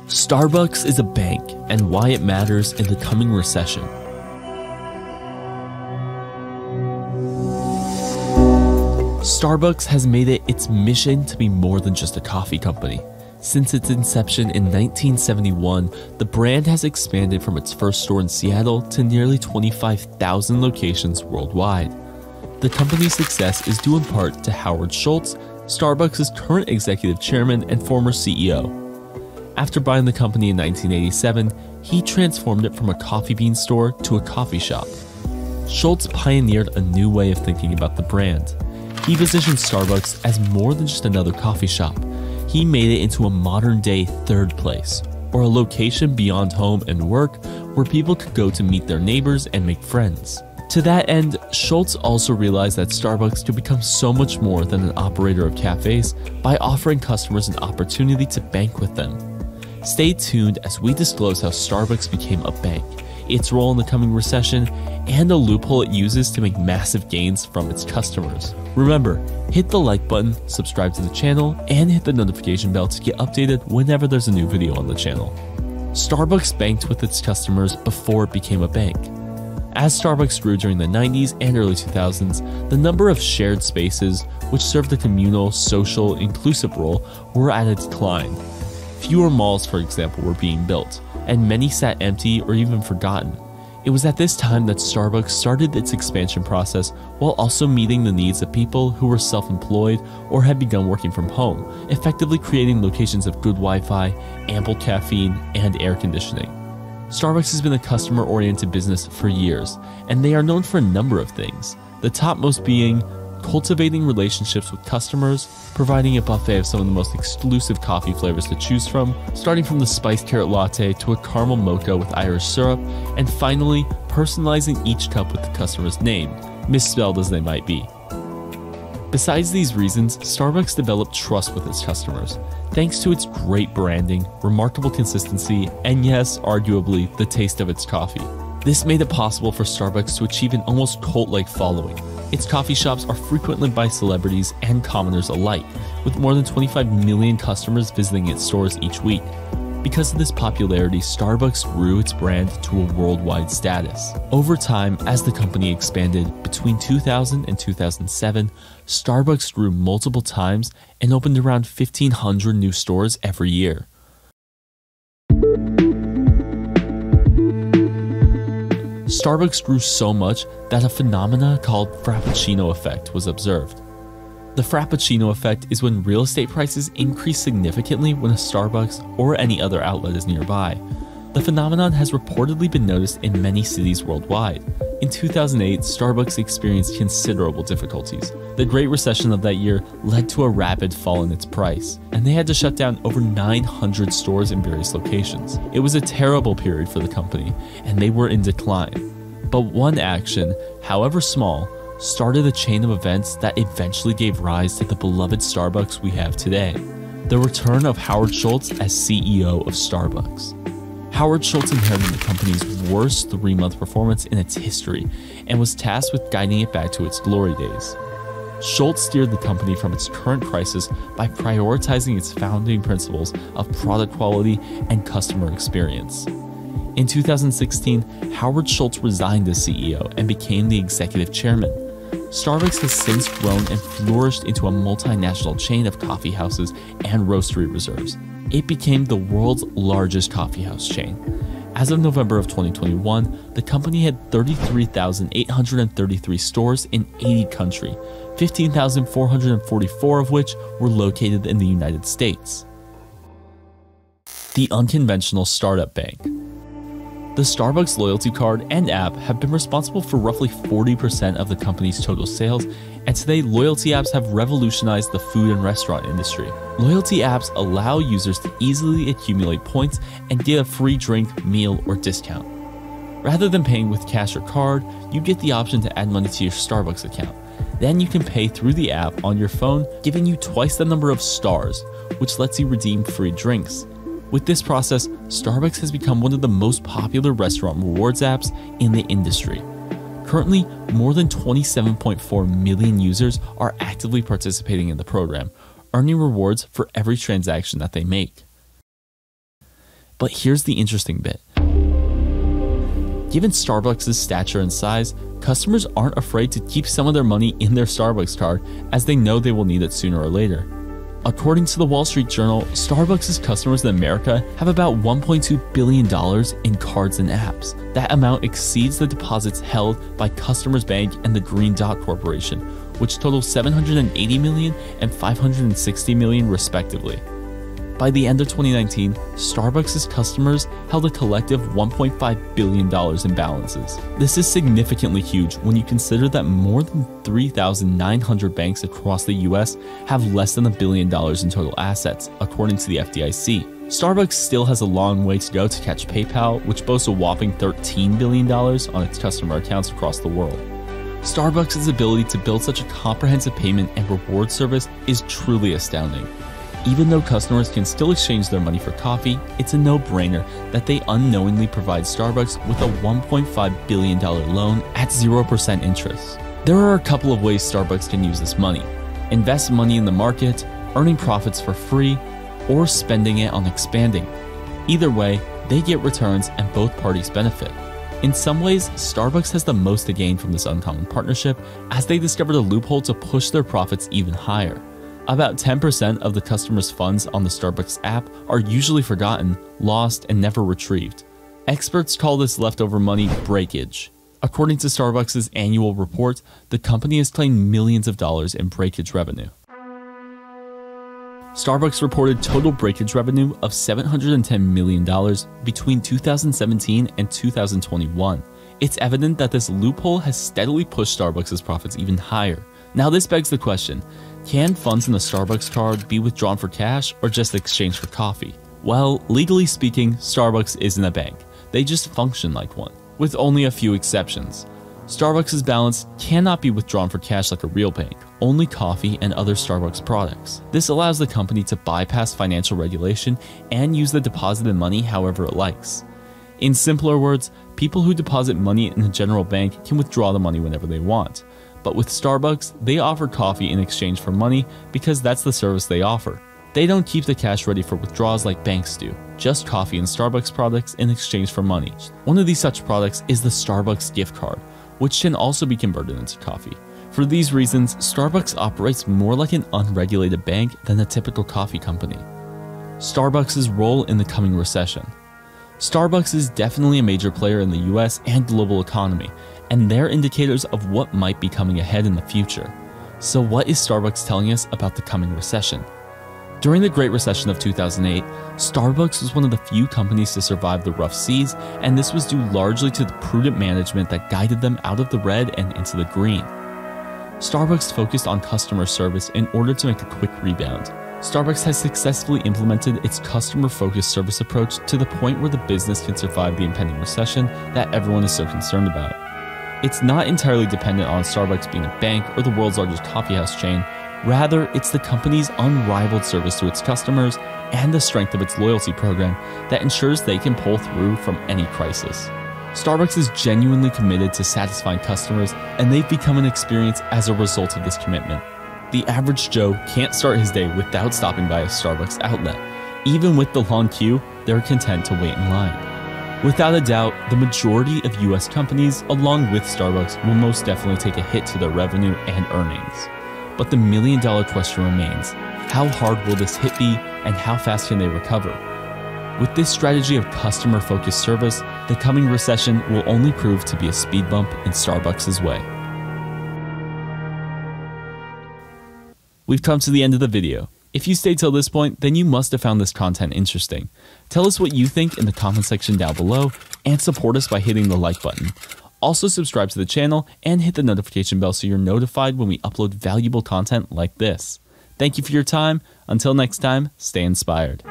Starbucks is a bank and why it matters in the coming recession. Starbucks has made it its mission to be more than just a coffee company. Since its inception in 1971, the brand has expanded from its first store in Seattle to nearly 25,000 locations worldwide. The company's success is due in part to Howard Schultz, Starbucks' current executive chairman and former CEO. After buying the company in 1987, he transformed it from a coffee bean store to a coffee shop. Schultz pioneered a new way of thinking about the brand. He positioned Starbucks as more than just another coffee shop. He made it into a modern-day third place, or a location beyond home and work where people could go to meet their neighbors and make friends. To that end, Schultz also realized that Starbucks could become so much more than an operator of cafes by offering customers an opportunity to bank with them. Stay tuned as we disclose how Starbucks became a bank, its role in the coming recession, and a loophole it uses to make massive gains from its customers. Remember, hit the like button, subscribe to the channel, and hit the notification bell to get updated whenever there's a new video on the channel. Starbucks banked with its customers before it became a bank. As Starbucks grew during the 90s and early 2000s, the number of shared spaces, which served a communal, social, inclusive role, were at a decline. Fewer malls, for example, were being built, and many sat empty or even forgotten. It was at this time that Starbucks started its expansion process while also meeting the needs of people who were self-employed or had begun working from home, effectively creating locations of good Wi-Fi, ample caffeine, and air conditioning. Starbucks has been a customer-oriented business for years, and they are known for a number of things, the topmost being cultivating relationships with customers, providing a buffet of some of the most exclusive coffee flavors to choose from, starting from the spiced carrot latte to a caramel mocha with Irish syrup, and finally, personalizing each cup with the customer's name, misspelled as they might be. Besides these reasons, Starbucks developed trust with its customers, thanks to its great branding, remarkable consistency, and yes, arguably, the taste of its coffee. This made it possible for Starbucks to achieve an almost cult-like following. Its coffee shops are frequented by celebrities and commoners alike, with more than 25 million customers visiting its stores each week. Because of this popularity, Starbucks grew its brand to a worldwide status. Over time, as the company expanded, between 2000 and 2007, Starbucks grew multiple times and opened around 1,500 new stores every year. Starbucks grew so much that a phenomena called Frappuccino effect was observed. The Frappuccino effect is when real estate prices increase significantly when a Starbucks or any other outlet is nearby. The phenomenon has reportedly been noticed in many cities worldwide. In 2008, Starbucks experienced considerable difficulties. The Great Recession of that year led to a rapid fall in its price, and they had to shut down over 900 stores in various locations. It was a terrible period for the company, and they were in decline. But one action, however small, started a chain of events that eventually gave rise to the beloved Starbucks we have today. The return of Howard Schultz as CEO of Starbucks. Howard Schultz inherited the company's worst 3-month performance in its history and was tasked with guiding it back to its glory days. Schultz steered the company from its current crisis by prioritizing its founding principles of product quality and customer experience. In 2016, Howard Schultz resigned as CEO and became the executive chairman. Starbucks has since grown and flourished into a multinational chain of coffee houses and roastery reserves. It became the world's largest coffee house chain. As of November of 2021, the company had 33,833 stores in 80 countries, 15,444 of which were located in the United States. The unconventional startup bank. The Starbucks loyalty card and app have been responsible for roughly 40% of the company's total sales, and today loyalty apps have revolutionized the food and restaurant industry. Loyalty apps allow users to easily accumulate points and get a free drink, meal, or discount. Rather than paying with cash or card, you get the option to add money to your Starbucks account. Then you can pay through the app on your phone, giving you twice the number of stars, which lets you redeem free drinks. With this process, Starbucks has become one of the most popular restaurant rewards apps in the industry. Currently, more than 27.4 million users are actively participating in the program, earning rewards for every transaction that they make. But here's the interesting bit. Given Starbucks' stature and size, customers aren't afraid to keep some of their money in their Starbucks card as they know they will need it sooner or later. According to the Wall Street Journal, Starbucks' customers in America have about $1.2 billion in cards and apps. That amount exceeds the deposits held by Customers Bank and the Green Dot Corporation, which total $780 million and $560 million respectively. By the end of 2019, Starbucks' customers held a collective $1.5 billion in balances. This is significantly huge when you consider that more than 3,900 banks across the US have less than $1 billion in total assets, according to the FDIC. Starbucks still has a long way to go to catch PayPal, which boasts a whopping $13 billion on its customer accounts across the world. Starbucks' ability to build such a comprehensive payment and reward service is truly astounding. Even though customers can still exchange their money for coffee, it's a no-brainer that they unknowingly provide Starbucks with a $1.5 billion loan at 0% interest. There are a couple of ways Starbucks can use this money: invest money in the market, earning profits for free, or spending it on expanding. Either way, they get returns and both parties benefit. In some ways, Starbucks has the most to gain from this uncommon partnership as they discovered a loophole to push their profits even higher. About 10% of the customers' funds on the Starbucks app are usually forgotten, lost, and never retrieved. Experts call this leftover money breakage. According to Starbucks' annual report, the company has claimed millions of dollars in breakage revenue. Starbucks reported total breakage revenue of $710 million between 2017 and 2021. It's evident that this loophole has steadily pushed Starbucks' profits even higher. Now this begs the question, can funds in the Starbucks card be withdrawn for cash or just exchanged for coffee? Well, legally speaking, Starbucks isn't a bank. They just function like one, with only a few exceptions. Starbucks' balance cannot be withdrawn for cash like a real bank, only coffee and other Starbucks products. This allows the company to bypass financial regulation and use the deposited money however it likes. In simpler words, people who deposit money in a general bank can withdraw the money whenever they want. But with Starbucks, they offer coffee in exchange for money because that's the service they offer. They don't keep the cash ready for withdrawals like banks do, just coffee and Starbucks products in exchange for money. One of these such products is the Starbucks gift card, which can also be converted into coffee. For these reasons, Starbucks operates more like an unregulated bank than a typical coffee company. Starbucks' role in the coming recession. Starbucks is definitely a major player in the US and global economy, and they're indicators of what might be coming ahead in the future. So what is Starbucks telling us about the coming recession? During the Great Recession of 2008, Starbucks was one of the few companies to survive the rough seas, and this was due largely to the prudent management that guided them out of the red and into the green. Starbucks focused on customer service in order to make a quick rebound. Starbucks has successfully implemented its customer-focused service approach to the point where the business can survive the impending recession that everyone is so concerned about. It's not entirely dependent on Starbucks being a bank or the world's largest coffeehouse chain. Rather, it's the company's unrivaled service to its customers and the strength of its loyalty program that ensures they can pull through from any crisis. Starbucks is genuinely committed to satisfying customers, and they've become an experience as a result of this commitment. The average Joe can't start his day without stopping by a Starbucks outlet. Even with the long queue, they're content to wait in line. Without a doubt, the majority of US companies, along with Starbucks, will most definitely take a hit to their revenue and earnings. But the million-dollar question remains, how hard will this hit be and how fast can they recover? With this strategy of customer-focused service, the coming recession will only prove to be a speed bump in Starbucks' way. We've come to the end of the video. If you stayed till this point, then you must have found this content interesting. Tell us what you think in the comment section down below, and support us by hitting the like button. Also subscribe to the channel and hit the notification bell so you're notified when we upload valuable content like this. Thank you for your time. Until next time, stay inspired.